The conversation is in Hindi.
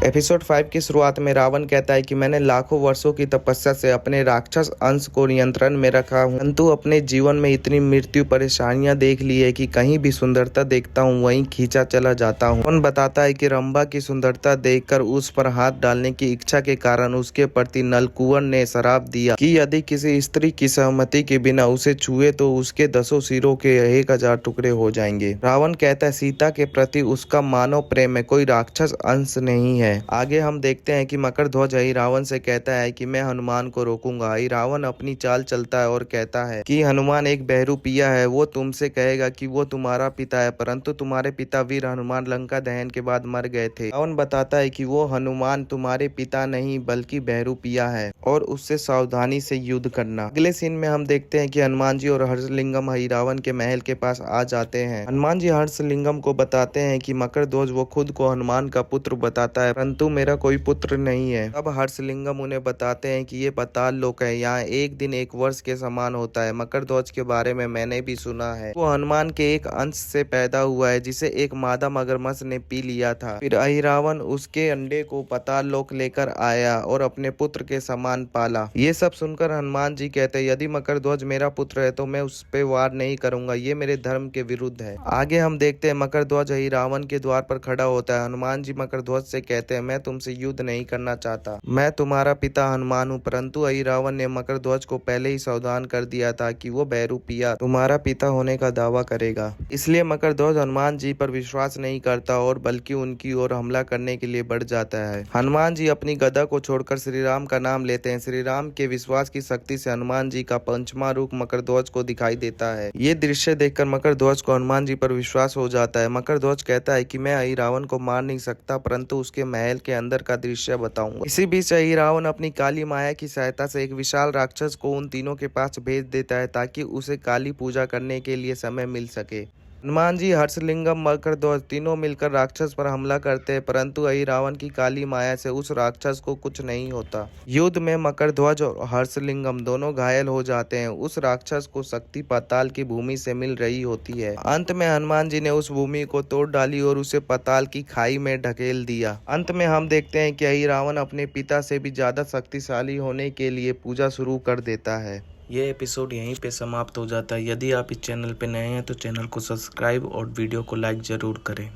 एपिसोड 5 की शुरुआत में रावण कहता है कि मैंने लाखों वर्षों की तपस्या से अपने राक्षस अंश को नियंत्रण में रखा हूँ, परंतु अपने जीवन में इतनी मृत्यु परेशानियां देख ली है कि कहीं भी सुंदरता देखता हूँ वहीं खींचा चला जाता हूँ। रावण बताता है कि रंभा की सुंदरता देखकर उस पर हाथ डालने की इच्छा के कारण उसके प्रति नलकुवर ने श्राप दिया कि यदि किसी स्त्री की सहमति के बिना उसे छुए तो उसके 10 सिरों के 1000 टुकड़े हो जाएंगे। रावण कहता है सीता के प्रति उसका मानव प्रेम में कोई राक्षस अंश नहीं है। आगे हम देखते हैं कि मकरध्वज रावण से कहता है कि मैं हनुमान को रोकूंगा। रावण अपनी चाल चलता है और कहता है कि हनुमान एक बहरूपिया है, वो तुमसे कहेगा कि वो तुम्हारा पिता है, परंतु तुम्हारे पिता वीर हनुमान लंका दहन के बाद मर गए थे। रावण बताता है कि वो हनुमान तुम्हारे पिता नहीं बल्कि बहरूपिया है और उससे सावधानी से युद्ध करना। अगले सीन में हम देखते हैं कि हनुमान जी और हर्षलिंगम रावण के महल के पास आ जाते हैं। हनुमान जी हर्षलिंगम को बताते हैं कि मकरध्वज वो खुद को हनुमान का पुत्र बताता है, परंतु मेरा कोई पुत्र नहीं है। तब हर्षलिंगम उन्हें बताते हैं कि ये पाताल लोक है, यहाँ एक दिन एक वर्ष के समान होता है। मकरध्वज के बारे में मैंने भी सुना है, वो हनुमान के एक अंश से पैदा हुआ है जिसे एक मादा मगरमच्छ ने पी लिया था। फिर अहिरावण उसके अंडे को पाताल लोक लेकर आया और अपने पुत्र के समान पाला। ये सब सुनकर हनुमान जी कहते हैं यदि मकरध्वज मेरा पुत्र है तो मैं उस पे वार नहीं करूंगा, ये मेरे धर्म के विरुद्ध है। आगे हम देखते हैं मकरध्वज रावण के द्वार पर खड़ा होता है। हनुमान जी मकरध्वज से कहते हैं मैं तुमसे युद्ध नहीं करना चाहता, मैं तुम्हारा पिता हनुमान हूँ। परंतु रावण ने मकरध्वज को पहले ही सावधान कर दिया था कि वो बहरूपिया तुम्हारा पिता होने का दावा करेगा, इसलिए मकरध्वज हनुमान जी पर विश्वास नहीं करता और बल्कि उनकी ओर हमला करने के लिए बढ़ जाता है। हनुमान जी अपनी गदा को छोड़कर श्री राम का नाम लेते हैं। श्री राम के विश्वास की शक्ति से हनुमान जी का पंचमा रूप मकरध्वज को दिखाई देता है। ये दृश्य देखकर मकरध्वज को हनुमान जी पर विश्वास हो जाता है। मकरध्वज कहता है कि मैं रावण को मार नहीं सकता, परंतु उसके महल के अंदर का दृश्य बताऊंगा। इसी बीच रावण अपनी काली माया की सहायता से एक विशाल राक्षस को उन तीनों के पास भेज देता है ताकि उसे काली पूजा करने के लिए समय मिल सके। हनुमान जी हर्षलिंगम मकरध्वज तीनों मिलकर राक्षस पर हमला करते हैं, परंतु रावण की काली माया से उस राक्षस को कुछ नहीं होता। युद्ध में मकरध्वज और हर्षलिंगम दोनों घायल हो जाते हैं। उस राक्षस को शक्ति पाताल की भूमि से मिल रही होती है। अंत में हनुमान जी ने उस भूमि को तोड़ डाली और उसे पाताल की खाई में ढकेल दिया। अंत में हम देखते हैं कि रावण अपने पिता से भी ज्यादा शक्तिशाली होने के लिए पूजा शुरू कर देता है। ये एपिसोड यहीं पे समाप्त हो जाता है। यदि आप इस चैनल पे नए हैं तो चैनल को सब्सक्राइब और वीडियो को लाइक जरूर करें।